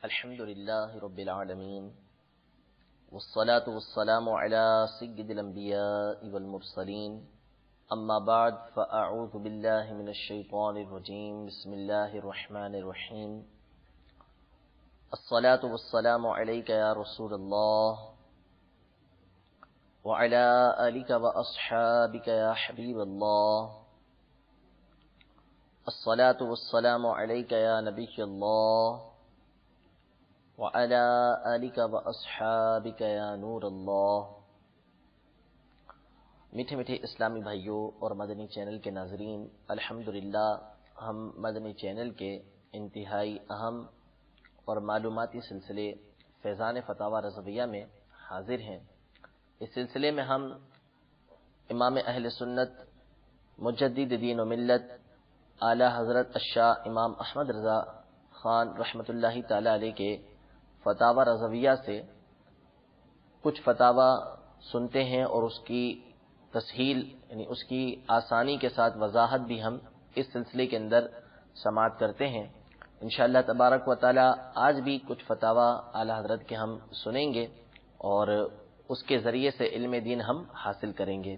الحمد لله رب العالمين والصلاة والسلام على سيد الأنبياء والمرسلين أما بعد فأعوذ بالله من الشيطان الرجيم بسم الله الرحمن الرحيم الصلاة والسلام عليك يا رسول الله وعلى آلك وأصحابك يا حبيب الله الصلاة والسلام عليك يا نبي الله وعلى آلك وأصحابك يا نور اللہ۔ میٹھے میٹھے اسلامی بھائیوں اور مدنی چینل کے ناظرین، الحمدللہ ہم مدنی چینل کے انتہائی اہم اور معلوماتی سلسلے فیضان فتاوی رضویہ میں حاضر ہیں۔ اس سلسلے میں ہم امام اہل سنت مجدد دین و ملت اعلیٰ حضرت الشاہ امام احمد رضا خان رحمۃ اللہ تعالی علیہ کے فتاوی رضویہ سے کچھ فتاوی سنتے ہیں اور اس کی تسہیل یعنی اس کی آسانی کے ساتھ وضاحت بھی ہم اس سلسلے کے اندر سماعت کرتے ہیں۔ انشاءاللہ تبارک و تعالی آج بھی کچھ فتاوی اعلیٰ حضرت کے ہم سنیں گے اور اس کے ذریعے سے علم دین ہم حاصل کریں گے۔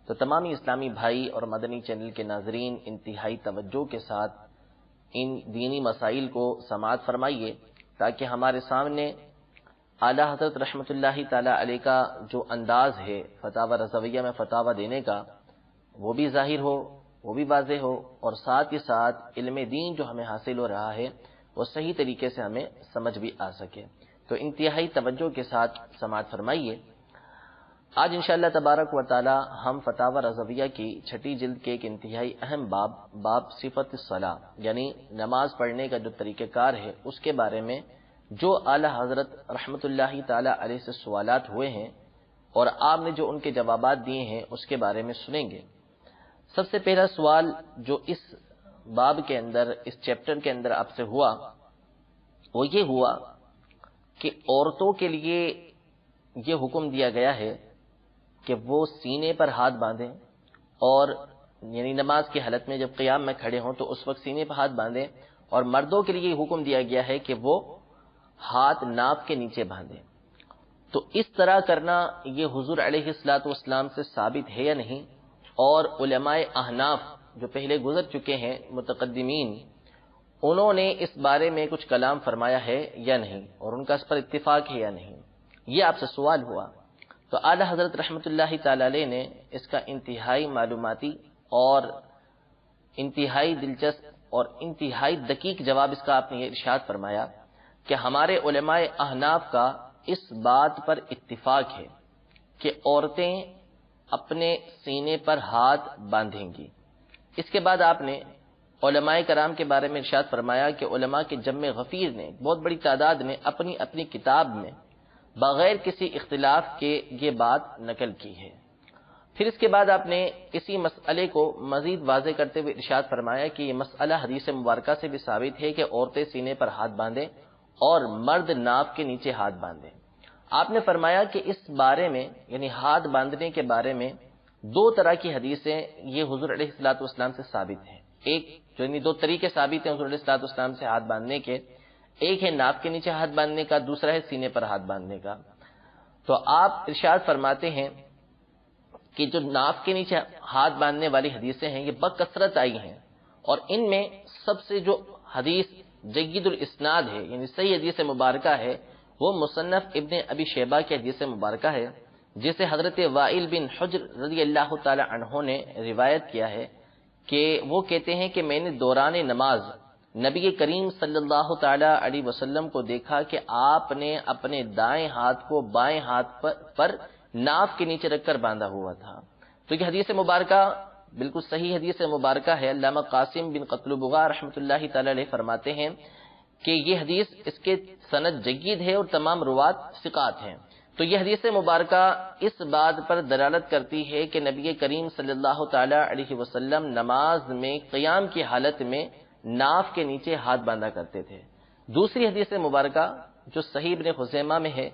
تو تمامی اسلامی بھائی اور مدنی چینل کے ناظرین انتہائی توجہ کے ساتھ ان دینی مسائل کو سماعت فرمائیے تاکہ ہمارے سامنے اعلیٰ حضرت رحمۃ اللہ تعالی علیہ کا جو انداز ہے فتاوی رضویہ میں فتاوی دینے کا وہ بھی ظاہر ہو، وہ بھی واضح ہو، اور ساتھ ہی ساتھ علم دین جو ہمیں حاصل ہو رہا ہے وہ صحیح طریقے سے ہمیں سمجھ بھی آ سکے۔ تو انتہائی توجہ کے ساتھ سماعت فرمائیے۔ آج انشاءاللہ تبارک و تعالی ہم فتاوی رضویہ کی چھٹی جلد کے ایک انتہائی اہم باب صفت الصلاۃ یعنی نماز پڑھنے کا جو طریقہ کار ہے اس کے بارے میں جو اعلیٰ حضرت رحمۃ اللہ تعالی علیہ سے سوالات ہوئے ہیں اور آپ نے جو ان کے جوابات دیے ہیں اس کے بارے میں سنیں گے۔ سب سے پہلا سوال جو اس باب کے اندر اس چیپٹر کے اندر آپ سے ہوا وہ یہ ہوا کہ عورتوں کے لیے یہ حکم دیا گیا ہے کہ وہ سینے پر ہاتھ باندھیں اور یعنی نماز کی حالت میں جب قیام میں کھڑے ہوں تو اس وقت سینے پر ہاتھ باندھیں، اور مردوں کے لیے یہ حکم دیا گیا ہے کہ وہ ہاتھ ناف کے نیچے باندھیں۔ تو اس طرح کرنا یہ حضور علیہ الصلوۃ والسلام سے ثابت ہے یا نہیں، اور علماء احناف جو پہلے گزر چکے ہیں متقدمین انہوں نے اس بارے میں کچھ کلام فرمایا ہے یا نہیں، اور ان کا اس پر اتفاق ہے یا نہیں، یہ آپ سے سوال ہوا۔ تو اعلیٰ حضرت رحمۃ اللہ تعالی علیہ نے اس کا انتہائی معلوماتی اور انتہائی دلچسپ اور انتہائی دقیق جواب اس کا آپ نے یہ ارشاد فرمایا کہ ہمارے علماء احناف کا اس بات پر اتفاق ہے کہ عورتیں اپنے سینے پر ہاتھ باندھیں گی۔ اس کے بعد آپ نے علماء کرام کے بارے میں ارشاد فرمایا کہ علماء کے جمع غفیر نے بہت بڑی تعداد نے اپنی اپنی کتاب میں بغیر کسی اختلاف کے یہ بات نقل کی ہے۔ پھر اس کے بعد آپ نے اسی مسئلے کو مزید واضح کرتے ہوئے ارشاد فرمایا کہ یہ مسئلہ حدیث مبارکہ سے بھی ثابت ہے کہ عورتیں سینے پر ہاتھ باندھیں اور مرد ناف کے نیچے ہاتھ باندھیں۔ آپ نے فرمایا کہ اس بارے میں یعنی ہاتھ باندھنے کے بارے میں دو طرح کی حدیثیں یہ حضور علیہ الصلوۃ والسلام سے ثابت ہیں۔ ایک جو یعنی دو طریقے ثابت ہیں حضور علیہ الصلوۃ والسلام سے ہاتھ باندھنے کے، ایک ہے ناف کے نیچے ہاتھ باندھنے کا، دوسرا ہے سینے پر ہاتھ باندھنے کا۔ تو آپ ارشاد فرماتے ہیں کہ جو ناف کے نیچے ہاتھ باندھنے والی حدیثیں ہیں یہ بکثرت آئی ہیں، اور ان میں سب سے جو حدیث جید الاسناد ہے یعنی صحیح حدیث مبارکہ ہے وہ مصنف ابن ابی شیبہ کی حدیث مبارکہ ہے، جسے حضرت وائل بن حجر رضی اللہ تعالی عنہ نے روایت کیا ہے کہ وہ کہتے ہیں کہ میں نے دوران نماز نبی کریم صلی اللہ تعالی علیہ وسلم کو دیکھا کہ آپ نے اپنے دائیں ہاتھ کو بائیں ہاتھ پر ناف کے نیچے رکھ کر باندھا ہوا تھا۔ تو یہ حدیث مبارکہ بالکل صحیح حدیث مبارکہ ہے۔ علامہ قاسم بن قتلبغا رحمۃ اللہ تعالی علیہ فرماتے ہیں کہ یہ حدیث اس کے سند جید ہے اور تمام روات ثقات ہیں۔ تو یہ حدیث مبارکہ اس بات پر دلالت کرتی ہے کہ نبی کریم صلی اللہ تعالی علیہ وسلم نماز میں قیام کی حالت میں ناف کے نیچے ہاتھ باندھا کرتے تھے۔ دوسری حدیث مبارکہ جو صحیح ابن خزیمہ میں ہے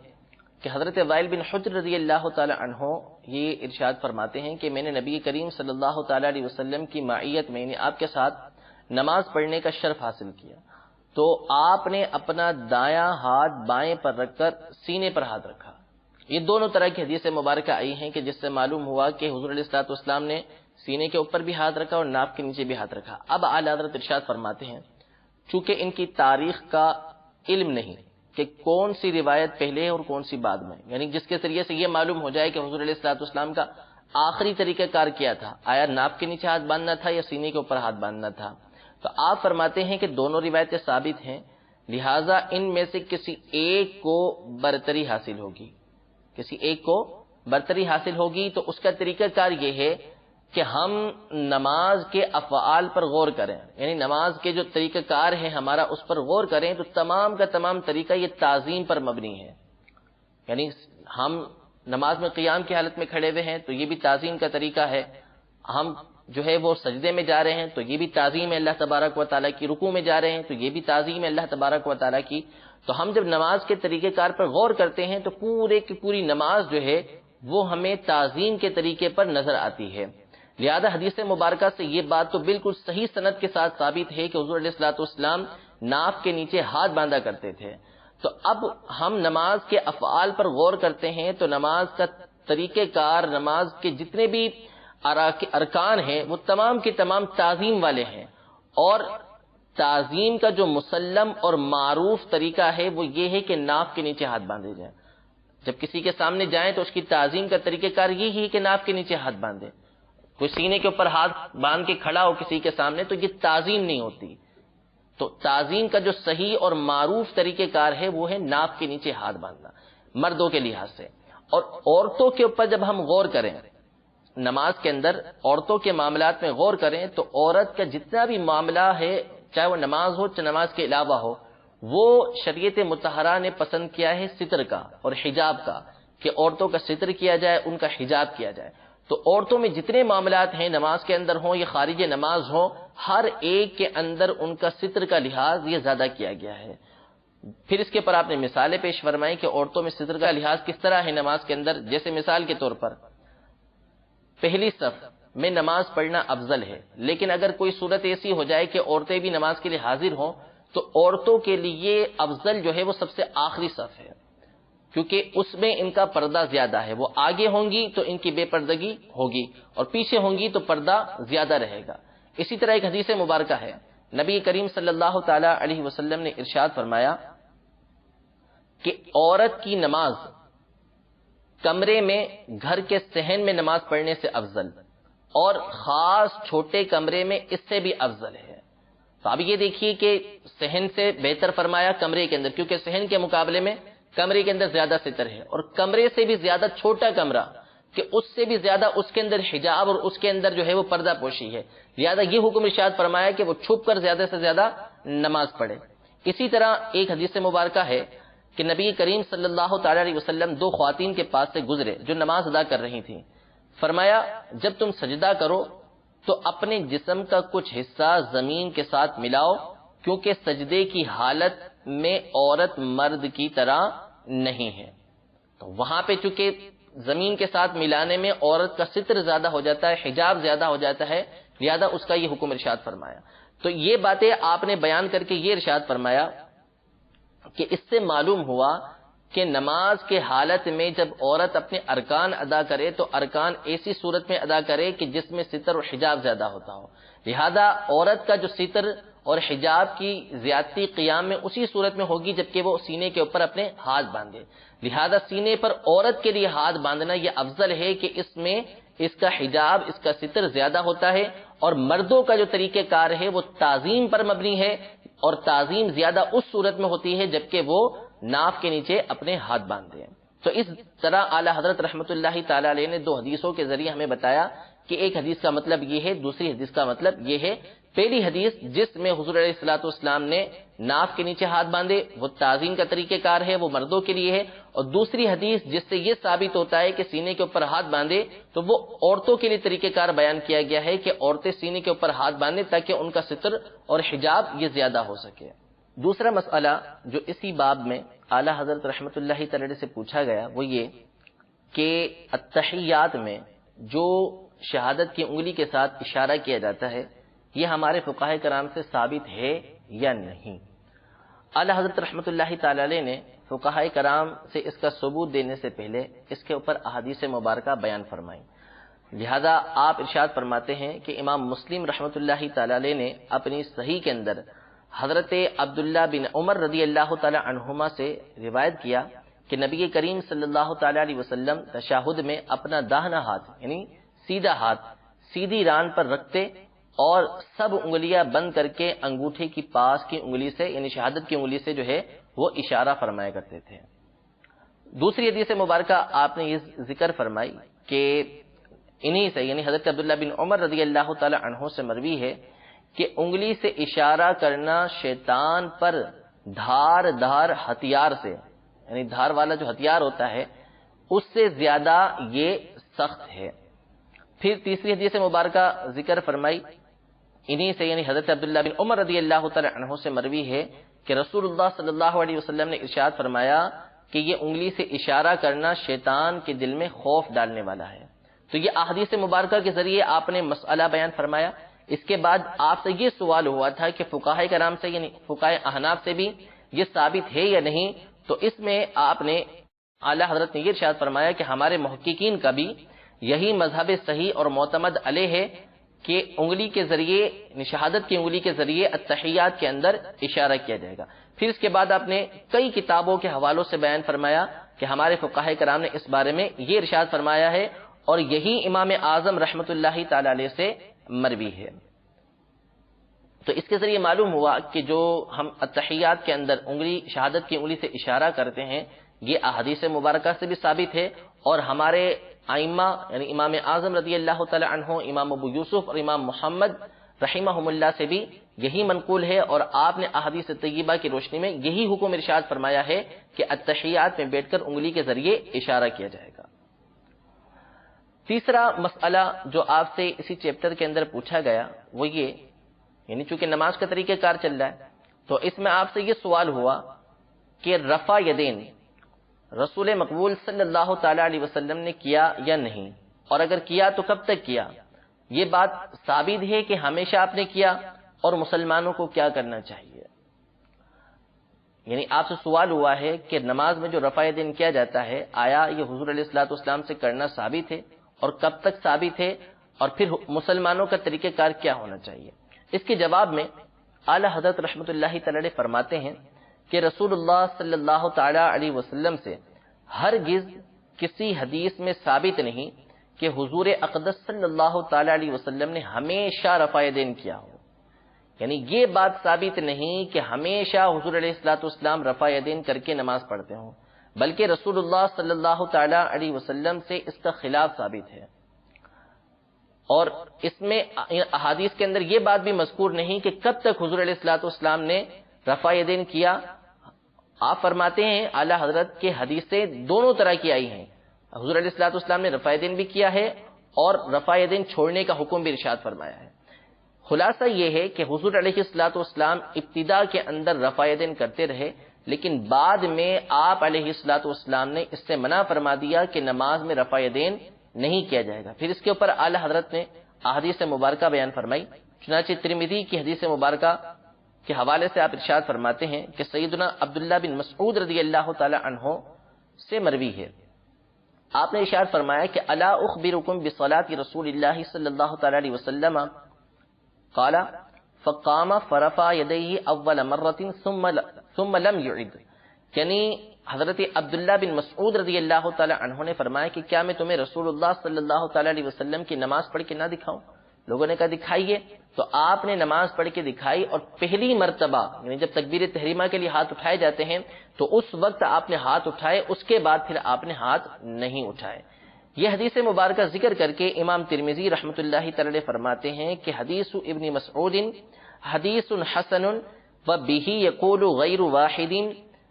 کہ حضرت وائل بن حجر رضی اللہ تعالی عنہ یہ ارشاد فرماتے ہیں کہ میں نے نبی کریم صلی اللہ تعالی علیہ وسلم کی معیت میں یعنی آپ کے ساتھ نماز پڑھنے کا شرف حاصل کیا۔ تو آپ نے اپنا دایاں ہاتھ بائیں پر رکھ کر سینے پر ہاتھ رکھا. یہ دونوں طرح کی حدیث مبارکہ آئی ہیں کہ جس سے معلوم ہوا کہ حضور علیہ الصلوۃ والسلام نے سینے کے اوپر بھی ہاتھ رکھا اور ناف کے نیچے بھی ہاتھ رکھا. اب اعلیٰ حضرت ارشاد فرماتے ہیں چونکہ ان کی تاریخ کا علم نہیں کہ کون سی روایت پہلے ہے اور کون سی بعد میں، یعنی جس کے ذریعے سے یہ معلوم ہو جائے کہ حضور علیہ الصلوۃ والسلام کا آخری طریقہ کار کیا تھا، آیا ناف کے نیچے ہاتھ باندھنا تھا یا سینے کے اوپر ہاتھ باندھنا تھا. تو آپ فرماتے ہیں کہ دونوں روایتیں ثابت ہیں، لہٰذا ان میں سے کسی ایک کو برتری حاصل ہوگی، کسی ایک کو برتری حاصل ہوگی. تو اس کا طریقہ کار یہ ہے کہ ہم نماز کے افعال پر غور کریں، یعنی نماز کے جو طریقہ کار ہے ہمارا اس پر غور کریں. تو تمام کا تمام طریقہ یہ تعظیم پر مبنی ہے، یعنی ہم نماز میں قیام کی حالت میں کھڑے ہوئے ہیں تو یہ بھی تعظیم کا طریقہ ہے، ہم جو ہے وہ سجدے میں جا رہے ہیں تو یہ بھی تعظیم ہے اللہ تبارک و تعالیٰ کی، رکوع میں جا رہے ہیں تو یہ بھی تعظیم ہے اللہ تبارک و تعالیٰ کی. تو ہم جب نماز کے طریقہ کار پر غور کرتے ہیں تو پورے کی پوری نماز جو ہے وہ ہمیں تعظیم کے طریقے پر نظر آتی ہے. لہذا حدیث مبارکہ سے یہ بات تو بالکل صحیح سند کے ساتھ ثابت ہے کہ حضور علیہ الصلوۃ والسلام ناف کے نیچے ہاتھ باندھا کرتے تھے. تو اب ہم نماز کے افعال پر غور کرتے ہیں تو نماز کا طریقہ کار، نماز کے جتنے بھی ارکان ہیں وہ تمام کے تمام تعظیم والے ہیں، اور تعظیم کا جو مسلم اور معروف طریقہ ہے وہ یہ ہے کہ ناف کے نیچے ہاتھ باندھے جائیں. جب کسی کے سامنے جائیں تو اس کی تعظیم کا طریقہ کار یہی ہے کہ ناف کے نیچے ہاتھ باندھے. کوئی سینے کے اوپر ہاتھ باندھ کے کھڑا ہو کسی کے سامنے تو یہ تعظیم نہیں ہوتی. تو تعظیم کا جو صحیح اور معروف طریقہ کار ہے وہ ہے ناف کے نیچے ہاتھ باندھنا مردوں کے لحاظ سے. اور عورتوں کے اوپر جب ہم غور کریں، نماز کے اندر عورتوں کے معاملات میں غور کریں تو عورت کا جتنا بھی معاملہ ہے، چاہے وہ نماز ہو چاہے نماز کے علاوہ ہو، وہ شریعت مطہرہ نے پسند کیا ہے ستر کا اور حجاب کا، کہ عورتوں کا ستر کیا جائے، ان کا حجاب کیا جائے. تو عورتوں میں جتنے معاملات ہیں نماز کے اندر ہوں یا خارج نماز ہوں، ہر ایک کے اندر ان کا ستر کا لحاظ یہ زیادہ کیا گیا ہے. پھر اس کے اوپر آپ نے مثالیں پیش فرمائی کہ عورتوں میں ستر کا لحاظ کس طرح ہے نماز کے اندر. جیسے مثال کے طور پر پہلی صف میں نماز پڑھنا افضل ہے، لیکن اگر کوئی صورت ایسی ہو جائے کہ عورتیں بھی نماز کے لیے حاضر ہوں تو عورتوں کے لیے افضل جو ہے وہ سب سے آخری صف ہے، کیونکہ اس میں ان کا پردہ زیادہ ہے. وہ آگے ہوں گی تو ان کی بے پردگی ہوگی اور پیچھے ہوں گی تو پردہ زیادہ رہے گا. اسی طرح ایک حدیث مبارکہ ہے، نبی کریم صلی اللہ تعالی علیہ وسلم نے ارشاد فرمایا کہ عورت کی نماز کمرے میں گھر کے صحن میں نماز پڑھنے سے افضل اور خاص چھوٹے کمرے میں اس سے بھی افضل ہے. تو اب یہ دیکھیے کہ صحن سے بہتر فرمایا کمرے کے اندر، کیونکہ صحن کے مقابلے میں کمرے کے اندر زیادہ ستر ہے، اور کمرے سے بھی زیادہ چھوٹا کمرہ کہ اس سے بھی زیادہ اس کے اندر حجاب اور اس کے اندر جو ہے وہ پردہ پوشی ہے. لہذا یہ حکم ارشاد فرمایا کہ وہ چھپ کر زیادہ سے زیادہ نماز پڑھے. اسی طرح ایک حدیث مبارکہ ہے کہ نبی کریم صلی اللہ تعالی علیہ وسلم دو خواتین کے پاس سے گزرے جو نماز ادا کر رہی تھیں. فرمایا جب تم سجدہ کرو تو اپنے جسم کا کچھ حصہ زمین کے ساتھ ملاؤ، کیونکہ سجدے کی حالت میں عورت مرد کی طرح نہیں ہے. تو وہاں پہ چونکہ زمین کے ساتھ ملانے میں عورت کا ستر زیادہ ہو جاتا ہے، حجاب زیادہ ہو جاتا ہے، لہذا اس کا یہ حکم ارشاد فرمایا. تو یہ باتیں آپ نے بیان کر کے یہ ارشاد فرمایا کہ اس سے معلوم ہوا کہ نماز کے حالت میں جب عورت اپنے ارکان ادا کرے تو ارکان ایسی صورت میں ادا کرے کہ جس میں ستر اور حجاب زیادہ ہوتا ہو. لہذا عورت کا جو ستر اور حجاب کی زیادتی قیام میں اسی صورت میں ہوگی جبکہ وہ سینے کے اوپر اپنے ہاتھ باندھے. لہذا سینے پر عورت کے لیے ہاتھ باندھنا یہ افضل ہے کہ اس میں اس کا حجاب، اس کا ستر زیادہ ہوتا ہے، اور مردوں کا جو طریقہ کار ہے وہ تعظیم پر مبنی ہے، اور تعظیم زیادہ اس صورت میں ہوتی ہے جبکہ وہ ناف کے نیچے اپنے ہاتھ باندھے. تو اس طرح اعلی حضرت رحمت اللہ تعالی علیہ نے دو حدیثوں کے ذریعے ہمیں بتایا کہ ایک حدیث کا مطلب یہ ہے، دوسری حدیث کا مطلب یہ ہے. پہلی حدیث جس میں حضور علیہ الصلوۃ والسلام نے ناف کے نیچے ہاتھ باندھے وہ تعظیم کا طریقہ کار ہے، وہ مردوں کے لیے ہے. اور دوسری حدیث جس سے یہ ثابت ہوتا ہے کہ سینے کے اوپر ہاتھ باندھے تو وہ عورتوں کے لیے طریقہ کار بیان کیا گیا ہے کہ عورتیں سینے کے اوپر ہاتھ باندھیں تاکہ ان کا ستر اور حجاب یہ زیادہ ہو سکے. دوسرا مسئلہ جو اسی باب میں اعلی حضرت رحمت اللہ تعالی سے پوچھا گیا وہ یہ کہ التحیات میں جو شہادت کی انگلی کے ساتھ اشارہ کیا جاتا ہے یہ ہمارے فقہاء کرام سے ثابت ہے یا نہیں. اعلی حضرت رحمۃ اللہ تعالی علیہ نے فقہائے کرام سے اس کا ثبوت دینے سے پہلے اس کے اوپر احادیث مبارکہ بیان فرمائیں، لہذا آپ ارشاد فرماتے ہیں کہ امام مسلم رحمۃ اللہ تعالی علیہ نے اپنی صحیح کے اندر حضرت عبداللہ بن عمر رضی اللہ تعالی عنہما سے روایت کیا کہ نبی کریم صلی اللہ تعالی علیہ وسلم تشہد میں اپنا داہنا ہاتھ یعنی سیدھا ہاتھ سیدھی ران پر رکھتے اور سب انگلیاں بند کر کے انگوٹھے کی پاس کی انگلی سے یعنی شہادت کی انگلی سے جو ہے وہ اشارہ فرمایا کرتے تھے۔ دوسری حدیث مبارکہ آپ نے یہ ذکر فرمائی کہ انہی سے یعنی حضرت عبداللہ بن عمر رضی اللہ تعالی عنہ سے مروی ہے کہ انگلی سے اشارہ کرنا شیطان پر دھار ہتھیار سے یعنی دھار والا جو ہتھیار ہوتا ہے اس سے زیادہ یہ سخت ہے۔ پھر تیسری حدیث مبارکہ ذکر فرمائی انہی سے یعنی حضرت عبداللہ بن عمر رضی اللہ تعالی عنہ سے مروی ہے کہ رسول اللہ صلی اللہ علیہ وسلم نے ارشاد فرمایا کہ یہ انگلی سے اشارہ کرنا شیطان کے دل میں خوف ڈالنے والا ہے۔ تو یہ احادیث مبارکہ کے ذریعے آپ نے مسئلہ بیان فرمایا۔ اس کے بعد آپ سے یہ سوال ہوا تھا کہ فقہائے کرام سے یعنی فقہائے احناف سے بھی یہ ثابت ہے یا نہیں، تو اس میں آپ نے اعلی حضرت نے یہ ارشاد فرمایا کہ ہمارے محققین کا بھی یہی مذہب صحیح اور معتمد علیہ ہے کہ انگلی کے ذریعے شہادت کی انگلی کے ذریعے التحیات کے اندر اشارہ کیا جائے گا۔ پھر اس کے بعد آپ نے کئی کتابوں کے حوالوں سے بیان فرمایا کہ ہمارے فقہائے کرام نے اس بارے میں یہ ارشاد فرمایا ہے اور یہی امام اعظم رحمۃ اللہ تعالی علیہ سے مروی ہے۔ تو اس کے ذریعے معلوم ہوا کہ جو ہم التحیات کے اندر انگلی شہادت کی انگلی سے اشارہ کرتے ہیں یہ احادیث مبارکہ سے بھی ثابت ہے اور ہمارے ائمہ یعنی امام اعظم رضی اللہ تعالی عنہ، امام ابو یوسف اور امام محمد رحمہم اللہ سے بھی یہی منقول ہے، اور آپ نے احادیث طیبہ کی روشنی میں یہی حکم ارشاد فرمایا ہے کہ التحیات میں بیٹھ کر انگلی کے ذریعے اشارہ کیا جائے گا۔ تیسرا مسئلہ جو آپ سے اسی چیپٹر کے اندر پوچھا گیا وہ یہ یعنی چونکہ نماز کا طریقہ کار چل رہا ہے تو اس میں آپ سے یہ سوال ہوا کہ رفع یدین رسول مقبول صلی اللہ تعالی علیہ وسلم نے کیا یا نہیں، اور اگر کیا تو کب تک کیا؟ یہ بات ثابت ہے کہ ہمیشہ آپ نے کیا، اور مسلمانوں کو کیا کرنا چاہیے؟ یعنی آپ سے سوال ہوا ہے کہ نماز میں جو رفع یدین کیا جاتا ہے آیا یہ حضور علیہ الصلوۃ والسلام سے کرنا ثابت ہے اور کب تک ثابت ہے، اور پھر مسلمانوں کا طریقہ کار کیا ہونا چاہیے؟ اس کے جواب میں اعلی حضرت رحمۃ اللہ تعالی فرماتے ہیں کہ رسول اللہ صلی اللہ تعالی علیہ وسلم سے ہرگز کسی حدیث میں ثابت نہیں کہ حضور اقدس صلی اللہ تعالی علیہ وسلم نے ہمیشہ رفع یدین کیا ہو، یعنی یہ بات ثابت نہیں کہ ہمیشہ حضور علیہ الصلوۃ والسلام رفع یدین کر کے نماز پڑھتے ہوں، بلکہ رسول اللہ صلی اللہ تعالی علیہ وسلم سے اس کا خلاف ثابت ہے، اور اس میں احادیث کے اندر یہ بات بھی مذکور نہیں کہ کب تک حضور علیہ الصلوۃ والسلام نے رفع یدین کیا۔ آپ فرماتے ہیں اعلی حضرت کے حدیثیں دونوں طرح کی آئی ہیں، حضور علیہ الصلوۃ والسلام نے رفع یدین بھی کیا ہے اور رفع یدین چھوڑنے کا حکم بھی ارشاد فرمایا ہے۔ خلاصہ یہ ہے کہ حضور علیہ الصلوۃ والسلام ابتدا کے اندر رفع یدین کرتے رہے، لیکن بعد میں آپ علیہ الصلوۃ والسلام نے اس سے منع فرما دیا کہ نماز میں رفع یدین نہیں کیا جائے گا۔ پھر اس کے اوپر اعلی حضرت نے احادیث مبارکہ بیان فرمائی، چنانچہ ترمذی کی حدیث مبارکہ کے حوالے سے آپ ارشاد فرماتے ہیں کہ سیدنا عبداللہ بن مسعود رضی اللہ تعالی عنہ سے مروی ہے، آپ نے ارشاد فرمایا کہ الا اخبرکم بصلاۃ رسول اللہ صلی اللہ تعالی علیہ وسلم قال فقام فرفع یدیہ اول مرۃ ثم لم يعد، یعنی حضرت عبداللہ بن مسعود رضی اللہ تعالی عنہ نے فرمایا کہ کیا میں تمہیں رسول اللہ صلی اللہ تعالی علیہ وسلم کی نماز پڑھ کے نہ دکھاؤں؟ لوگوں نے کہا دکھائیے، تو آپ نے نماز پڑھ کے دکھائی، اور پہلی مرتبہ یعنی جب تکبیر تحریمہ کے لیے ہاتھ اٹھائے جاتے ہیں تو اس وقت آپ نے ہاتھ اٹھائے، اس کے بعد پھر آپ نے ہاتھ نہیں اٹھائے۔ یہ حدیث مبارکہ ذکر کر کے امام ترمذی رحمۃ اللہ تعالی فرماتے ہیں کہ حدیث ابن مسعود حدیث حسن وبہ یقول غیر واحد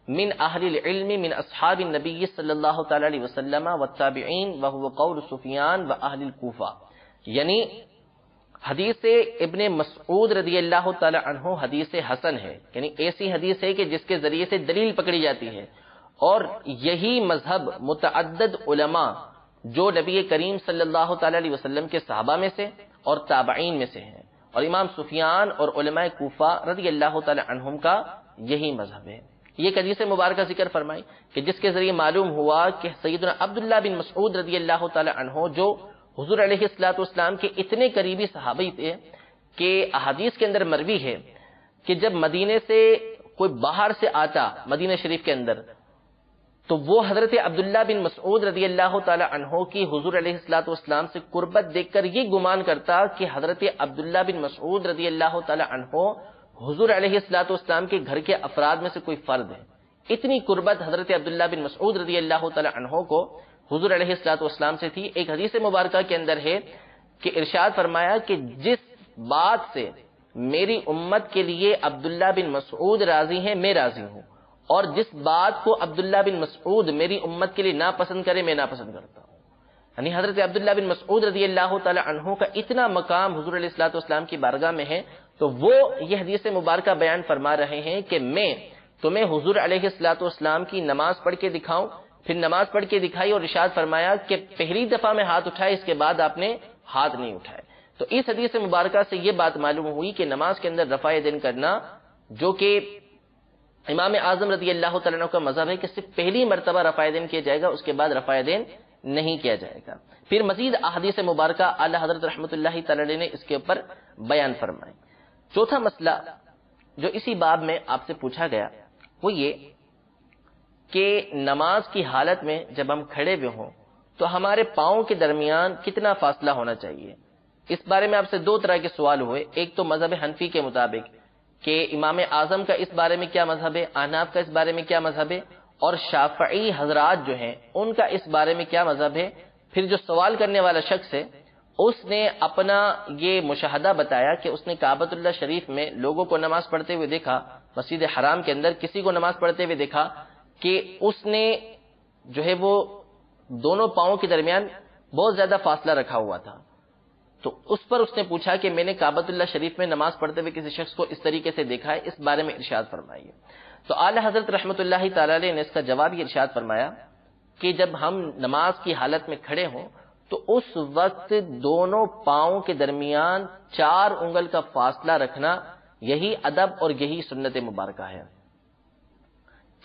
من اہل العلم من اصحاب النبی صلی اللہ تعالی علیہ وسلم والتابعین وهو قول سفیان واہل الکوفہ، یعنی حدیث ابن مسعود رضی اللہ تعالی عنہ حدیث حسن ہے، یعنی ایسی حدیث ہے کہ جس کے ذریعے سے دلیل پکڑی جاتی ہے، اور یہی مذہب متعدد علماء جو نبی کریم صلی اللہ تعالی علیہ وسلم کے صحابہ میں سے اور تابعین میں سے ہیں، اور امام سفیان اور علماء کوفہ رضی اللہ تعالی عنہم کا یہی مذہب ہے۔ یہ ایک حدیث مبارکہ ذکر فرمائی کہ جس کے ذریعے معلوم ہوا کہ سیدنا عبداللہ بن مسعود رضی اللہ تعالی عنہ جو حضور علیہ الصلوۃ والسلام کے اتنے قریبی صحابی تھے کہ احادیث کے اندر مروی ہے کہ جب مدینے سے کوئی باہر سے آتا مدینہ شریف کے اندر تو وہ حضرت عبداللہ بن مسعود رضی اللہ تعالی عنہ کی حضور علیہ الصلوۃ والسلام سے قربت دیکھ کر یہ گمان کرتا کہ حضرت عبداللہ بن مسعود رضی اللہ تعالی عنہ حضور علیہ الصلوۃ والسلام کے گھر کے افراد میں سے کوئی فرد ہے۔ اتنی قربت حضرت عبداللہ بن مسعود رضی اللہ تعالی عنہ کو حضور علیہ الصلوۃ والسلام سے تھی۔ ایک حدیث مبارکہ کے اندر ہے کہ ارشاد فرمایا کہ جس بات سے میری امت کے لیے عبداللہ بن مسعود راضی ہیں میں راضی ہوں، اور جس بات کو عبداللہ بن مسعود میری امت کے لیے ناپسند کرے میں ناپسند کرتا ہوں۔ یعنی حضرت عبداللہ بن مسعود رضی اللہ تعالی عنہ کا اتنا مقام حضور علیہ الصلوۃ والسلام کی بارگاہ میں ہے، تو وہ یہ حدیث مبارکہ بیان فرما رہے ہیں کہ میں تمہیں حضور علیہ الصلوۃ والسلام کی نماز پڑھ کے دکھاؤں۔ پھر نماز پڑھ کے دکھائی اور ارشاد فرمایا کہ پہلی دفعہ میں ہاتھ اٹھائے، اس کے بعد آپ نے ہاتھ نہیں اٹھائے۔ تو اس حدیث مبارکہ سے یہ بات معلوم ہوئی کہ نماز کے اندر رفع دین کرنا، جو کہ امام اعظم رضی اللہ تعالیٰ عنہ کا مذہب ہے کہ صرف پہلی مرتبہ رفع دین کیا جائے گا، اس کے بعد رفع دین نہیں کیا جائے گا۔ پھر مزید احادیث مبارکہ اعلی حضرت رحمۃ اللہ تعالی علیہ نے اس کے اوپر بیان فرمائے۔ چوتھا مسئلہ جو اسی باب میں آپ سے پوچھا گیا وہ یہ کہ نماز کی حالت میں جب ہم کھڑے ہوئے ہوں تو ہمارے پاؤں کے درمیان کتنا فاصلہ ہونا چاہیے۔ اس بارے میں آپ سے دو طرح کے سوال ہوئے، ایک تو مذہب حنفی کے مطابق کہ امام اعظم کا اس بارے میں کیا مذہب ہے، احناف کا اس بارے میں کیا مذہب ہے، اور شافعی حضرات جو ہیں ان کا اس بارے میں کیا مذہب ہے۔ پھر جو سوال کرنے والا شخص ہے اس نے اپنا یہ مشاہدہ بتایا کہ اس نے کعبۃ اللہ شریف میں لوگوں کو نماز پڑھتے ہوئے دیکھا، مسجد حرام کے اندر کسی کو نماز پڑھتے ہوئے دیکھا کہ اس نے جو ہے وہ دونوں پاؤں کے درمیان بہت زیادہ فاصلہ رکھا ہوا تھا۔ تو اس پر اس نے پوچھا کہ میں نے کعبۃ اللہ شریف میں نماز پڑھتے ہوئے کسی شخص کو اس طریقے سے دیکھا ہے، اس بارے میں ارشاد فرمائیے۔ تو اعلی حضرت رحمۃ اللہ تعالی علیہ نے اس کا جواب یہ ارشاد فرمایا کہ جب ہم نماز کی حالت میں کھڑے ہوں تو اس وقت دونوں پاؤں کے درمیان 4 انگل کا فاصلہ رکھنا یہی ادب اور یہی سنت مبارکہ ہے۔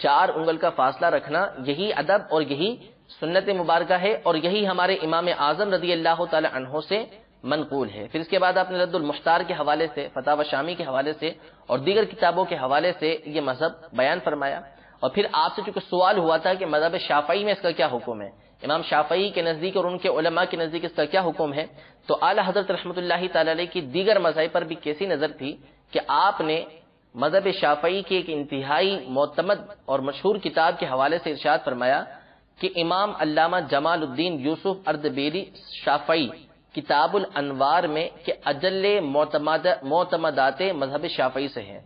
4 انگل کا فاصلہ رکھنا یہی ادب اور یہی سنت مبارکہ ہے، اور یہی ہمارے امام اعظم رضی اللہ تعالی عنہ سے منقول ہے۔ پھر اس کے بعد آپ نے رد المختار کے حوالے سے، فتاوی شامی کے حوالے سے اور دیگر کتابوں کے حوالے سے یہ مذہب بیان فرمایا۔ اور پھر آپ سے چونکہ سوال ہوا تھا کہ مذہب شافعی میں اس کا کیا حکم ہے، امام شافعی کے نزدیک اور ان کے علماء کے نزدیک اس کا کیا حکم ہے، تو اعلی حضرت رحمۃ اللہ تعالی علیہ کی دیگر مذاہب پر بھی کیسی نظر تھی کہ آپ نے مذہب شافعی کی ایک انتہائی معتمد اور مشہور کتاب کے حوالے سے ارشاد فرمایا کہ امام علامہ جمال الدین یوسف اردبیلی شافعی کتاب الانوار میں کہ اجل معتمدات مذہب شافعی سے ہیں،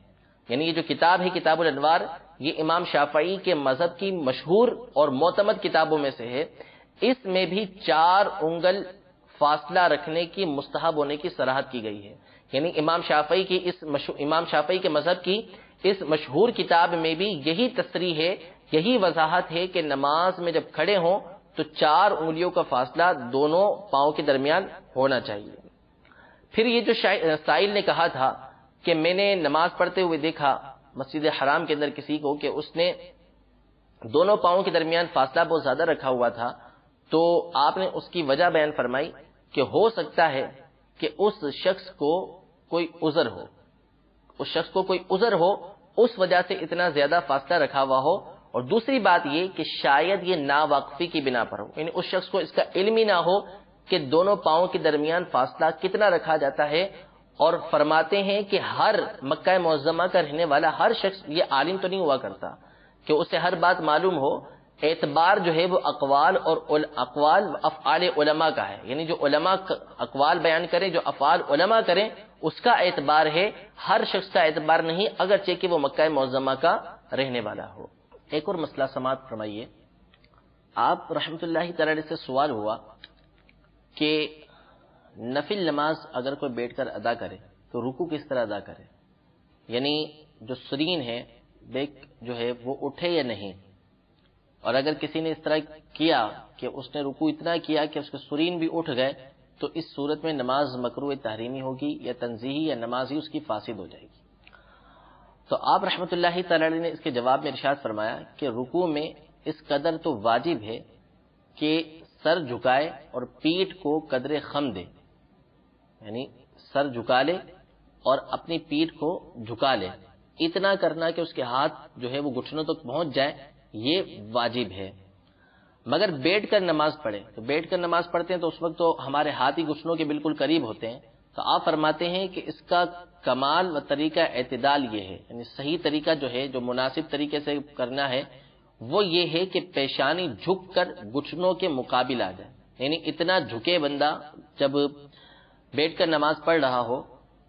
یعنی یہ جو کتاب ہے کتاب الانوار یہ امام شافعی کے مذہب کی مشہور اور معتمد کتابوں میں سے ہے۔ اس میں بھی 4 انگل فاصلہ رکھنے کی مستحب ہونے کی صراحت کی گئی ہے، یعنی امام شافعی کے مذہب کی اس مشہور کتاب میں بھی یہی تصریح ہے، یہی وضاحت ہے کہ نماز میں جب کھڑے ہوں تو 4 انگلیوں کا فاصلہ دونوں پاؤں کے درمیان ہونا چاہیے۔ پھر یہ جو سائل نے کہا تھا کہ میں نے نماز پڑھتے ہوئے دیکھا مسجد حرام کے اندر کسی کو کہ اس نے دونوں پاؤں کے درمیان فاصلہ بہت زیادہ رکھا ہوا تھا، تو آپ نے اس کی وجہ بیان فرمائی کہ ہو سکتا ہے کہ اس شخص کو کوئی عذر ہو، اس وجہ سے اتنا زیادہ فاصلہ رکھا ہوا ہو، اور دوسری بات یہ کہ شاید یہ ناواقفی کی بنا پر ہو، یعنی اس شخص کو اس کا علم ہی نہ ہو کہ دونوں پاؤں کے درمیان فاصلہ کتنا رکھا جاتا ہے۔ اور فرماتے ہیں کہ ہر مکہ معظمہ کا رہنے والا ہر شخص یہ عالم تو نہیں ہوا کرتا کہ اسے ہر بات معلوم ہو، اعتبار جو ہے وہ اقوال افعال علماء کا ہے، یعنی جو علماء اقوال بیان کریں، جو افعال علماء کریں اس کا اعتبار ہے، ہر شخص کا اعتبار نہیں اگرچہ کہ وہ مکہ معظمہ کا رہنے والا ہو۔ ایک اور مسئلہ سماعت فرمائیے، آپ رحمۃ اللہ تعالی سے سوال ہوا کہ نفل نماز اگر کوئی بیٹھ کر ادا کرے تو رکوع کس طرح ادا کرے، یعنی جو سرین ہے بیک جو ہے وہ اٹھے یا نہیں، اور اگر کسی نے اس طرح کیا کہ اس نے رکوع اتنا کیا کہ اس کے سرین بھی اٹھ گئے تو اس صورت میں نماز مکروہ تحریمی ہوگی یا تنزیہی یا نماز ہی اس کی فاسد ہو جائے گی۔ تو آپ رحمۃ اللہ تعالی علیہ نے اس کے جواب میں ارشاد فرمایا کہ رکوع میں اس قدر تو واجب ہے کہ سر جھکائے اور پیٹھ کو قدر خم دے، یعنی سر جھکا لے اور اپنی پیٹھ کو جھکا لے، اتنا کرنا کہ اس کے ہاتھ جو ہے وہ گھٹنوں تک پہنچ جائے، یہ واجب ہے۔ مگر بیٹھ کر نماز پڑھے تو بیٹھ کر نماز پڑھتے ہیں تو اس وقت تو ہمارے ہاتھ ہی گھٹنوں کے بالکل قریب ہوتے ہیں، تو آپ فرماتے ہیں کہ اس کا کمال و طریقہ اعتدال یہ ہے، یعنی صحیح طریقہ جو ہے، جو مناسب طریقے سے کرنا ہے وہ یہ ہے کہ پیشانی جھک کر گھٹنوں کے مقابل آ جائے، یعنی اتنا جھکے بندہ جب بیٹھ کر نماز پڑھ رہا ہو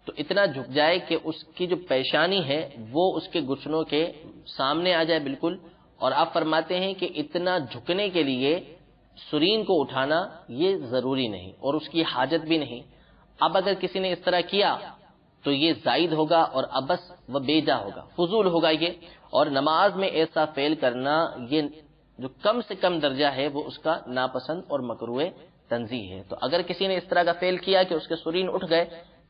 تو اتنا جھک جائے کہ اس کی جو پیشانی ہے وہ اس کے گھٹنوں کے سامنے آ جائے بالکل۔ اور آپ فرماتے ہیں کہ اتنا جھکنے کے لیے سرین کو اٹھانا یہ ضروری نہیں اور اس کی حاجت بھی نہیں۔ اب اگر کسی نے اس طرح کیا تو یہ زائد ہوگا اور ابس و بیجا ہوگا، فضول ہوگا یہ، اور نماز میں ایسا فعل کرنا یہ جو کم سے کم درجہ ہے وہ اس کا ناپسند اور مکروہ تنزیہ ہے۔ تو اگر کسی نے اس طرح کا فعل کیا کہ اس کے سرین اٹھ گئے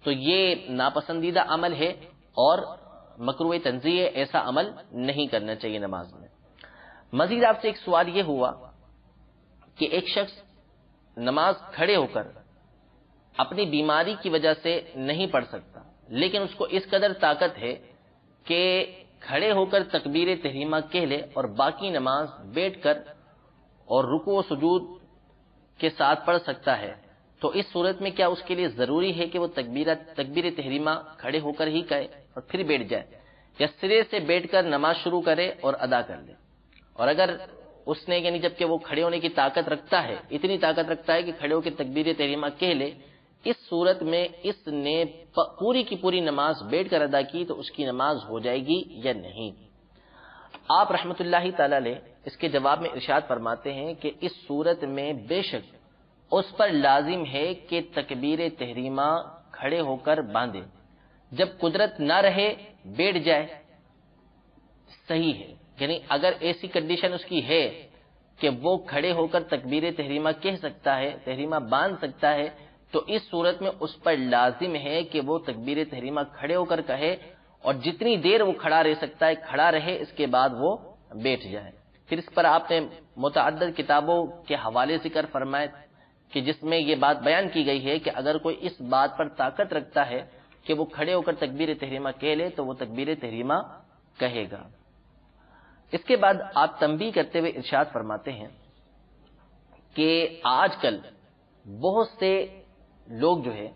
تو یہ ناپسندیدہ عمل ہے اور مکروہ تنزیہ، ایسا عمل نہیں کرنا چاہیے نماز میں۔ مزید آپ سے ایک سوال یہ ہوا کہ ایک شخص نماز کھڑے ہو کر اپنی بیماری کی وجہ سے نہیں پڑھ سکتا، لیکن اس کو اس قدر طاقت ہے کہ کھڑے ہو کر تکبیر تحریمہ کہہ لے اور باقی نماز بیٹھ کر اور رکوع و سجود کے ساتھ پڑھ سکتا ہے، تو اس صورت میں کیا اس کے لیے ضروری ہے کہ وہ تکبیر تحریمہ کھڑے ہو کر ہی کہے اور پھر بیٹھ جائے، یا سرے سے بیٹھ کر نماز شروع کرے اور ادا کر لے؟ اور اگر اس نے یعنی جبکہ وہ کھڑے ہونے کی طاقت رکھتا ہے، اتنی طاقت رکھتا ہے کہ کھڑے ہو کے تکبیر تحریمہ کہہ لے، اس صورت میں اس نے پوری کی پوری نماز بیٹھ کر ادا کی تو اس کی نماز ہو جائے گی یا نہیں؟ آپ رحمت اللہ تعالی علیہ اس کے جواب میں ارشاد فرماتے ہیں کہ اس صورت میں بے شک اس پر لازم ہے کہ تکبیر تحریمہ کھڑے ہو کر باندھے، جب قدرت نہ رہے بیٹھ جائے، صحیح ہے۔ یعنی اگر ایسی کنڈیشن اس کی ہے کہ وہ کھڑے ہو کر تکبیر تحریمہ کہہ سکتا ہے، تحریمہ باندھ سکتا ہے، تو اس صورت میں اس پر لازم ہے کہ وہ تکبیر تحریمہ کھڑے ہو کر کہے، اور جتنی دیر وہ کھڑا رہ سکتا ہے کھڑا رہے، اس کے بعد وہ بیٹھ جائے۔ پھر اس پر آپ نے متعدد کتابوں کے حوالے ذکر فرمائے کہ جس میں یہ بات بیان کی گئی ہے کہ اگر کوئی اس بات پر طاقت رکھتا ہے کہ وہ کھڑے ہو کر تکبیر تحریمہ کہہ لے تو وہ تکبیر تحریمہ کہے گا۔ اس کے بعد آپ تنبیہ کرتے ہوئے ارشاد فرماتے ہیں کہ آج کل بہت سے لوگ جو ہے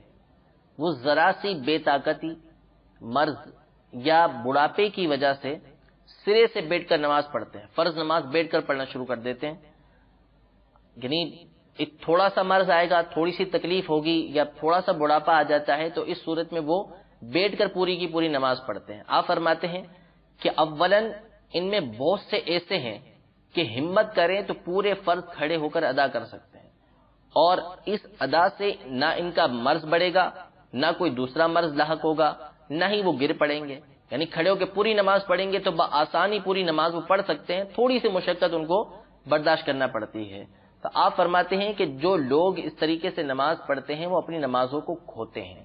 وہ ذرا سی بے طاقتی، مرض یا بڑھاپے کی وجہ سے سرے سے بیٹھ کر نماز پڑھتے ہیں، فرض نماز بیٹھ کر پڑھنا شروع کر دیتے ہیں۔ یعنی ایک تھوڑا سا مرض آئے گا، تھوڑی سی تکلیف ہوگی یا تھوڑا سا بڑھاپا آ جاتا ہے تو اس صورت میں وہ بیٹھ کر پوری کی پوری نماز پڑھتے ہیں۔ آپ فرماتے ہیں کہ اولاً ان میں بہت سے ایسے ہیں کہ ہمت کریں تو پورے فرض کھڑے ہو کر ادا کر سکتے ہیں، اور اس ادا سے نہ ان کا مرض بڑھے گا، نہ کوئی دوسرا مرض لاحق ہوگا، نہ ہی وہ گر پڑیں گے۔ یعنی کھڑے ہو کے پوری نماز پڑھیں گے تو بآسانی پوری نماز وہ پڑھ سکتے ہیں، تھوڑی سی مشقت ان کو برداشت کرنا پڑتی ہے۔ تو آپ فرماتے ہیں کہ جو لوگ اس طریقے سے نماز پڑھتے ہیں وہ اپنی نمازوں کو کھوتے ہیں،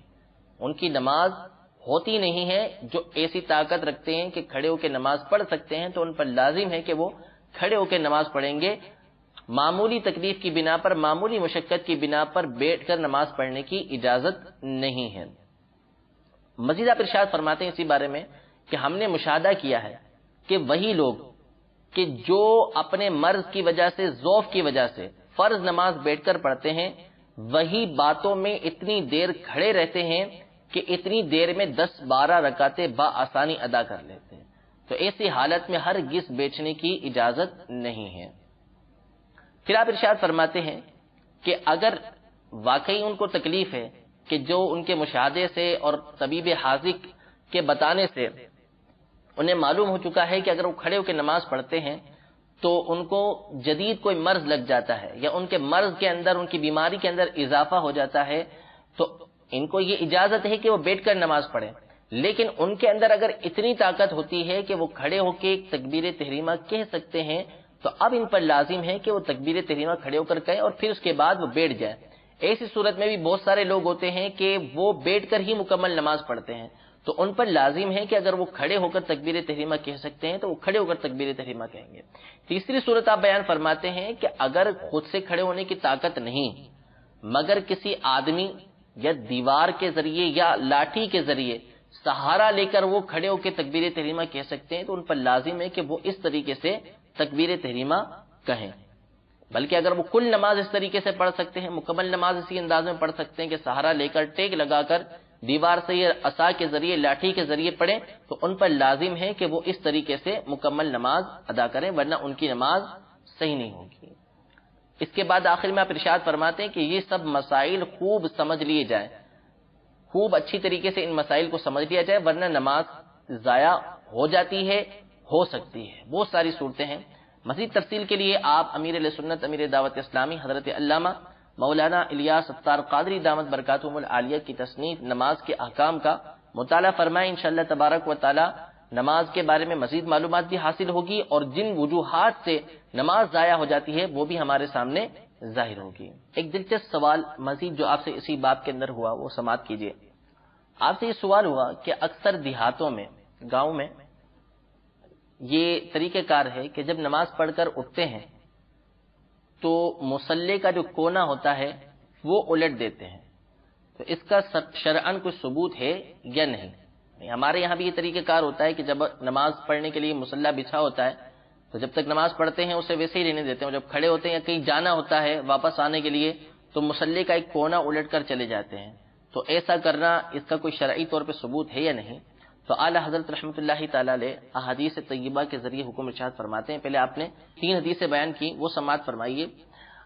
ان کی نماز ہوتی نہیں ہے۔ جو ایسی طاقت رکھتے ہیں کہ کھڑے ہو کے نماز پڑھ سکتے ہیں تو ان پر لازم ہے کہ وہ کھڑے ہو کے نماز پڑھیں گے، معمولی تکلیف کی بنا پر، معمولی مشقت کی بنا پر بیٹھ کر نماز پڑھنے کی اجازت نہیں ہے۔ مزید آپ ارشاد فرماتے ہیں اسی بارے میں کہ ہم نے مشاہدہ کیا ہے کہ وہی لوگ کہ جو اپنے مرض کی وجہ سے، ضعف کی وجہ سے فرض نماز بیٹھ کر پڑھتے ہیں، وہی باتوں میں اتنی دیر کھڑے رہتے ہیں کہ اتنی دیر میں 10-12 رکعتیں بآسانی ادا کر لیتے ہیں۔ تو ایسی حالت میں ہرگز بیٹھنے کی اجازت نہیں ہے۔ پھر آپ ارشاد فرماتے ہیں کہ اگر واقعی ان کو تکلیف ہے کہ جو ان کے مشاہدے سے اور طبیب حاذق کے بتانے سے انہیں معلوم ہو چکا ہے کہ اگر وہ کھڑے ہو کے نماز پڑھتے ہیں تو ان کو جدید کوئی مرض لگ جاتا ہے یا ان کے مرض کے اندر، ان کی بیماری کے اندر اضافہ ہو جاتا ہے، تو ان کو یہ اجازت ہے کہ وہ بیٹھ کر نماز پڑھیں، لیکن ان کے اندر اگر اتنی طاقت ہوتی ہے کہ وہ کھڑے ہو کے تکبیر تحریمہ کہہ سکتے ہیں تو اب ان پر لازم ہے کہ وہ تکبیر تحریمہ کھڑے ہو کر کہیں اور پھر اس کے بعد وہ بیٹھ جائیں۔ ایسی صورت میں بھی بہت سارے لوگ ہوتے ہیں کہ وہ بیٹھ کر ہی مکمل نماز پڑھتے ہیں، تو ان پر لازم ہے کہ اگر وہ کھڑے ہو کر تکبیر تحریمہ کہہ سکتے ہیں تو وہ کھڑے ہو کر تکبیر تحریمہ کہیں گے۔ تیسری صورت آپ بیان فرماتے ہیں کہ اگر خود سے کھڑے ہونے کی طاقت نہیں مگر کسی آدمی یا دیوار کے ذریعے یا لاٹھی کے ذریعے سہارا لے کر وہ کھڑے ہو کے تکبیر تحریمہ کہہ سکتے ہیں تو ان پر لازم ہے کہ وہ اس طریقے سے تکبیر تحریمہ کہیں۔ بلکہ اگر وہ کل نماز اس طریقے سے پڑھ سکتے ہیں، مکمل نماز اسی انداز میں پڑھ سکتے ہیں کہ سہارا لے کر ٹیک لگا کر دیوار سے یا عصا کے ذریعے لاٹھی کے ذریعے پڑھیں تو ان پر لازم ہے کہ وہ اس طریقے سے مکمل نماز ادا کریں، ورنہ ان کی نماز صحیح نہیں ہوگی۔ اس کے بعد آخر میں آپ ارشاد فرماتے ہیں کہ یہ سب مسائل خوب سمجھ لیے جائیں، خوب اچھی طریقے سے ان مسائل کو سمجھ لیا جائے، ورنہ نماز ضائع ہو جاتی ہے، ہو سکتی ہے۔ بہت ساری صورتیں ہیں، مزید تفصیل کے لیے آپ امیر اہل سنت امیر دعوت اسلامی حضرت علامہ مولانا الیاس ستار قادری دامت برکاتہم العالیہ کی تصنیف نماز کے احکام کا مطالعہ فرمائیں، انشاءاللہ تبارک و تعالی نماز کے بارے میں مزید معلومات بھی حاصل ہوگی اور جن وجوہات سے نماز ضائع ہو جاتی ہے وہ بھی ہمارے سامنے ظاہر ہوگی۔ ایک دلچسپ سوال مزید جو آپ سے اسی باب کے اندر ہوا وہ سماعت کیجیے۔ آپ سے یہ سوال ہوا کہ اکثر دیہاتوں میں، گاؤں میں یہ طریقہ کار ہے کہ جب نماز پڑھ کر اٹھتے ہیں تو مصلی کا جو کونا ہوتا ہے وہ الٹ دیتے ہیں، تو اس کا شرعاً کوئی ثبوت ہے یا نہیں؟ ہمارے یہاں بھی یہ طریقہ کار ہوتا ہے کہ جب نماز پڑھنے کے لیے مصلی بچھا ہوتا ہے تو جب تک نماز پڑھتے ہیں اسے ویسے ہی رہنے دیتے ہیں، جب کھڑے ہوتے ہیں یا کہیں جانا ہوتا ہے واپس آنے کے لیے تو مصلی کا ایک کونا الٹ کر چلے جاتے ہیں۔ تو ایسا کرنا اس کا کوئی شرعی طور پہ ثبوت ہے یا نہیں؟ تو اعلیٰ حضرت رحمۃ اللہ تعالی علیہ احادیث طیبہ کے ذریعے حکم ارشاد فرماتے ہیں۔ پہلے آپ نے 3 حدیثیں بیان کی، وہ سماعت فرمائیے۔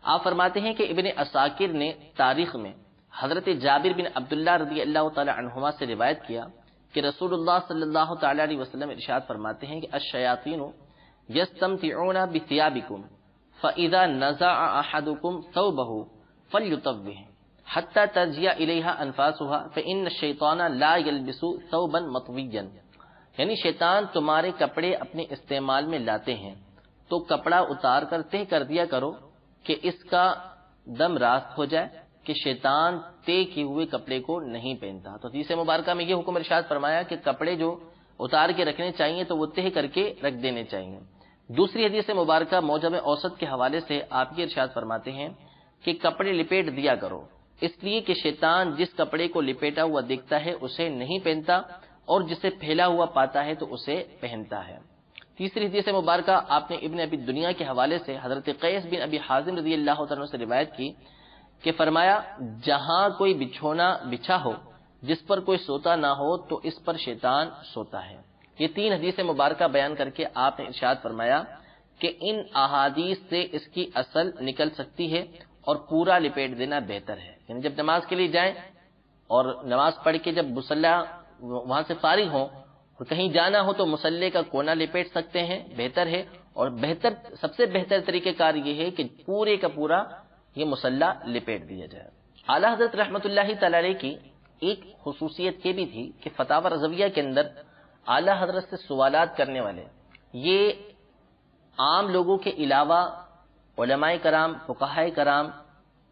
آپ فرماتے ہیں کہ ابن عساکر نے تاریخ میں حضرت جابر بن عبداللہ رضی اللہ تعالی عنہما سے روایت کیا کہ رسول اللہ صلی اللہ تعالی علیہ وسلم ارشاد فرماتے ہیں کہ الشیاطین یستمتعون بثيابکم فاذا نزع احدکم ثوبه فلیطوه حتی ترجع الیها انفاسها فان الشیطان لا یلبس ثوبا مطویا، یعنی شیطان تمہارے کپڑے اپنے استعمال میں لاتے ہیں تو کپڑا اتار کر طے کر دیا کرو کہ اس کا دم راست ہو جائے کہ شیطان طے کیے ہوئے کپڑے کو نہیں پہنتا۔ تو حدیث مبارکہ میں یہ حکم ارشاد فرمایا کہ کپڑے جو اتار کے رکھنے چاہیے تو وہ طے کر کے رکھ دینے چاہیے۔ دوسری حدیث مبارکہ موجب اوسط کے حوالے سے آپ یہ ارشاد فرماتے ہیں کہ کپڑے لپیٹ دیا کرو، اس لیے کہ شیطان جس کپڑے کو لپیٹا ہوا دیکھتا ہے اسے نہیں پہنتا اور جسے پھیلا ہوا پاتا ہے تو اسے پہنتا ہے۔ تیسری حدیث مبارکہ آپ نے ابن ابی دنیا کے حوالے سے حضرت قیس بن ابی حازم رضی اللہ عنہ سے روایت کی کہ فرمایا جہاں کوئی بچھونا بچھا ہو جس پر کوئی سوتا نہ ہو تو اس پر شیطان سوتا ہے۔ یہ 3 حدیث مبارکہ بیان کر کے آپ نے ارشاد فرمایا کہ ان احادیث سے اس کی اصل نکل سکتی ہے اور پورا لپیٹ دینا بہتر ہے، یعنی جب نماز کے لیے جائیں اور نماز پڑھ کے جب مصلی وہاں سے فارغ ہوں اور کہیں جانا ہو تو مصلی کا کونا لپیٹ سکتے ہیں، بہتر ہے، اور سب سے بہتر طریقہ کار یہ ہے کہ پورے کا پورا یہ مصلی لپیٹ دیا جائے۔ اعلیٰ حضرت رحمۃ اللہ تعالی علیہ کی ایک خصوصیت یہ بھی تھی کہ فتاوی رضویہ کے اندر اعلیٰ حضرت سے سوالات کرنے والے یہ عام لوگوں کے علاوہ علماء کرام، فقہاء کرام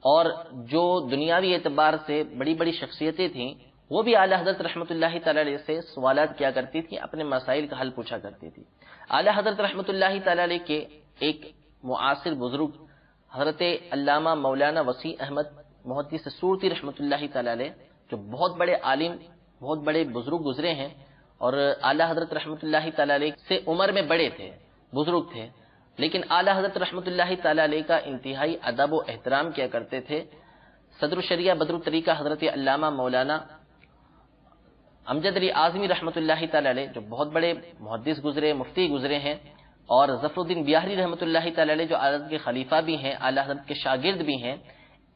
اور جو دنیاوی اعتبار سے بڑی بڑی شخصیتیں تھیں وہ بھی اعلیٰ حضرت رحمۃ اللہ تعالی علیہ سے سوالات کیا کرتی تھی، اپنے مسائل کا حل پوچھا کرتی تھی۔ اعلیٰ حضرت رحمۃ اللہ تعالی علیہ کے ایک معاصر بزرگ حضرت علامہ مولانا وسیع احمد محدث سورتی رحمۃ اللہ تعالی علیہ جو بہت بڑے عالم، بہت بڑے بزرگ گزرے ہیں اور اعلیٰ حضرت رحمۃ اللہ تعالی علیہ سے عمر میں بڑے تھے، بزرگ تھے، لیکن اعلیٰ حضرت رحمۃ اللہ تعالی علیہ کا انتہائی ادب و احترام کیا کرتے تھے۔ صدر الشریعہ بدر الطریقہ حضرت علامہ مولانا امجد علی اعظمی رحمۃ اللہ تعالی علیہ جو بہت بڑے محدث گزرے، مفتی گزرے ہیں، اور ظفر الدین بیاہری رحمۃ اللہ تعالی علیہ جو اعلیٰ حضرت کے خلیفہ بھی ہیں، اعلیٰ حضرت کے شاگرد بھی ہیں،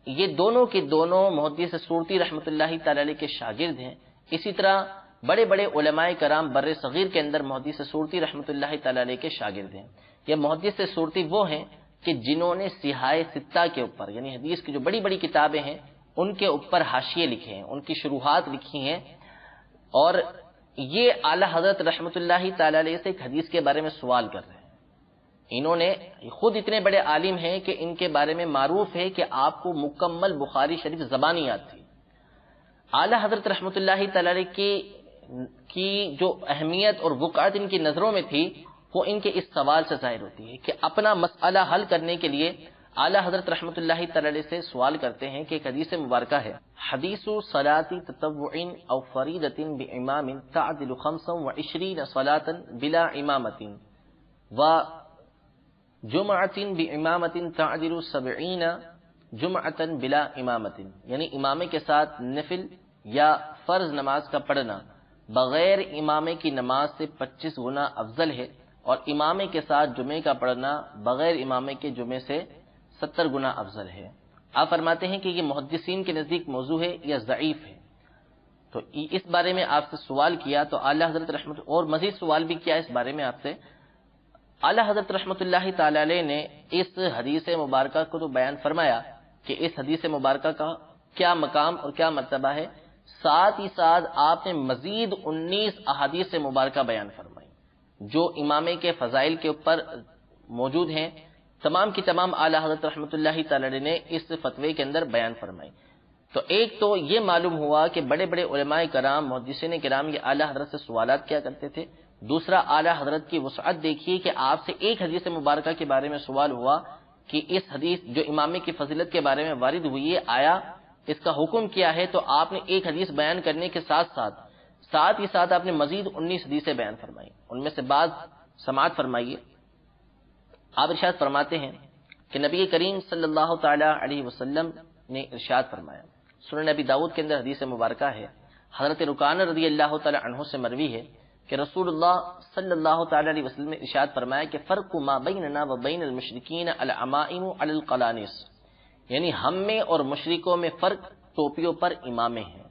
یہ دونوں کے دونوں محدث سورتی رحمۃ اللہ تعالی علیہ کے شاگرد ہیں۔ اسی طرح بڑے بڑے علماء کرام بر صغیر کے اندر محدث سورتی رحمۃ اللہ تعالی علیہ کے شاگرد ہیں۔ یہ محدث سورتی وہ ہیں کہ جنہوں نے صحاح ستہ کے اوپر، یعنی حدیث کی جو بڑی بڑی کتابیں ہیں ان کے اوپر حاشیے لکھے ہیں، ان کی شروحات لکھی ہیں، اور یہ اعلیٰ حضرت رحمۃ اللہ تعالی علیہ سے ایک حدیث کے بارے میں سوال کر رہے ہیں۔ انہوں نے خود اتنے بڑے عالم ہیں کہ ان کے بارے میں معروف ہے کہ آپ کو مکمل بخاری شریف زبانی یاد تھی۔ اعلیٰ حضرت رحمۃ اللہ تعالی علیہ کی کی جو اہمیت اور وقعت ان کی نظروں میں تھی وہ ان کے اس سوال سے ظاہر ہوتی ہے کہ اپنا مسئلہ حل کرنے کے لیے اعلیٰ حضرت رحمۃ اللہ تعالی علیہ سے سوال کرتے ہیں کہ ایک حدیث مبارکہ ہے، حدیث صلاۃ تطوع او فریضۃ بامام تعدل 25 صلاۃ بلا امامۃ و جمعۃ بامامۃ تعدل 70 جمعۃ بلا امامۃ، یعنی امامے کے ساتھ نفل یا فرض نماز کا پڑھنا بغیر امامے کی نماز سے 25 گنا افضل ہے، اور امامے کے ساتھ جمعے کا پڑھنا بغیر امامے کے جمعے سے 70 گنا افضل ہے۔ آپ فرماتے ہیں کہ یہ محدثین کے نزدیک موضوع ہے یا ضعیف ہے، تو اس بارے میں آپ سے سوال کیا تو اعلیٰ حضرت رحمت، اور مزید سوال بھی کیا اس بارے میں آپ سے، اعلیٰ حضرت رحمۃ اللہ تعالی علیہ نے اس حدیث مبارکہ کو تو بیان فرمایا کہ اس حدیث مبارکہ کا کیا مقام اور کیا مرتبہ ہے، ساتھ ہی ساتھ آپ نے مزید 19 احادیث مبارکہ بیان فرمائی جو امامے کے فضائل کے اوپر موجود ہیں، تمام کی تمام اعلیٰ حضرت رحمۃ اللہ تعالی علیہ نے اس فتوے کے اندر بیان فرمائی۔ تو ایک تو یہ معلوم ہوا کہ بڑے بڑے علماء کرام، محدثین کرام یہ اعلیٰ حضرت سے سوالات کیا کرتے تھے۔ دوسرا، اعلیٰ حضرت کی وسعت دیکھیے کہ آپ سے ایک حدیث مبارکہ کے بارے میں سوال ہوا کہ اس حدیث جو امامے کی فضیلت کے بارے میں وارد ہوئی ہے، آیا اس کا حکم کیا ہے، تو آپ نے ایک حدیث بیان کرنے کے ساتھ ہی ساتھ آپ نے مزید 19 حدیثیں بیان فرمائی۔ ان میں سے بعض سماعت فرمائیے۔ آپ ارشاد فرماتے ہیں کہ نبی کریم صلی اللہ تعالی علیہ وسلم نے ارشاد فرمایا، سنن نبی داؤد کے اندر حدیث مبارکہ ہے، حضرت رکانہ رضی اللہ تعالی عنہ سے مروی ہے کہ رسول اللہ صلی اللہ تعالی علیہ وسلم نے ارشاد فرمایا کہ فرق ما بیننا و بین المشرکین العمائم علی القلانس، یعنی ہم میں اور مشرکوں میں فرق ٹوپیوں پر امامے ہیں۔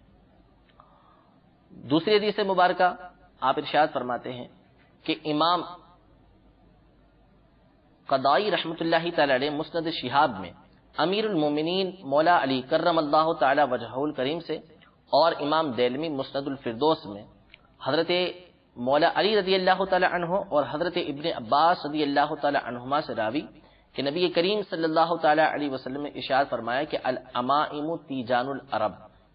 دوسری حدیث مبارکہ آپ ارشاد فرماتے ہیں کہ امام قضائی رحمۃ اللہ تعالی علیہ مسند شہاب میں امیر المومنین مولا علی کرم اللہ تعالی وجہہ الکریم سے، اور امام دیلمی مسند الفردوس میں حضرت مولا علی رضی اللہ تعالی عنہ اور حضرت ابن عباس رضی اللہ تعالی عنہما سے راوی کہ نبی کریم صلی اللہ تعالی علیہ وسلم نے ارشاد فرمایا کہ الامائم تیجان العرب،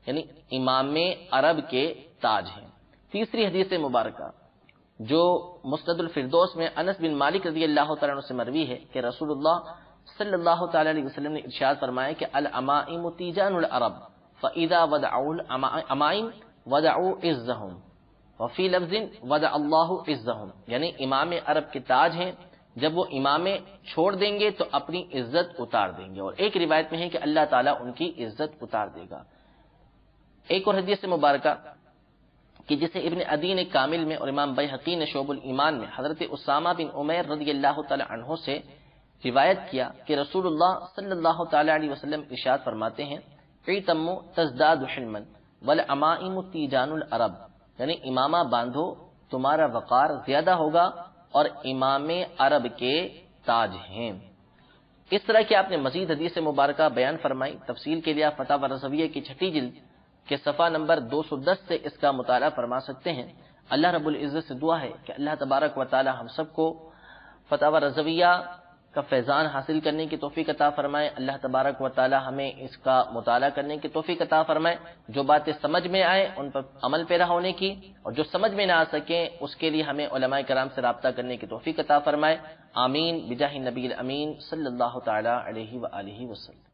یعنی امام عرب کے تاج ہیں۔ تیسری حدیث مبارکہ جو مسند الفردوس میں انس بن مالک رضی اللہ تعالی عنہ سے مروی ہے کہ رسول اللہ صلی اللہ تعالی علیہ وسلم نے ارشاد فرمایا کہ الامائم تیجان العرب فاذا ودعوا الامائم ودعوا عزهم وفی لفظ ودع اللہ عزهم، یعنی امام عرب کے تاج ہیں، جب وہ امامے چھوڑ دیں گے تو اپنی عزت اتار دیں گے، اور ایک روایت میں ہے کہ اللہ تعالیٰ ان کی عزت اتار دے گا۔ ایک اور حدیث مبارکہ کہ جسے ابن عدی نے کامل میں اور امام بیہقی نے شعب الایمان میں حضرت اسامہ بن عمیر رضی اللہ تعالی عنہ سے روایت کیا کہ رسول اللہ صلی اللہ تعالی علیہ وسلم ارشاد فرماتے ہیں اعتموا تزداد حلما والامائم تیجان العرب، یعنی امامہ باندھو تمہارا وقار زیادہ ہوگا اور امام عرب کے تاج ہیں۔ اس طرح کہ آپ نے مزید حدیث مبارکہ بیان فرمائی۔ تفصیل کے لیے فتاوی رضویہ کی 6 جلد کے صفحہ نمبر 210 سے اس کا مطالعہ فرما سکتے ہیں۔ اللہ رب العزت سے دعا ہے کہ اللہ تبارک و تعالی ہم سب کو فتاوی رضویہ کا فیضان حاصل کرنے کی توفیق عطا فرمائے۔ اللہ تبارک و تعالی ہمیں اس کا مطالعہ کرنے کی توفیق عطا فرمائے، جو باتیں سمجھ میں آئے ان پر عمل پیرا ہونے کی، اور جو سمجھ میں نہ آ سکیں اس کے لیے ہمیں علماء کرام سے رابطہ کرنے کی توفیق عطا فرمائے۔ آمین بجاہ نبی الامین صلی اللہ تعالی علیہ وآلہ وسلم۔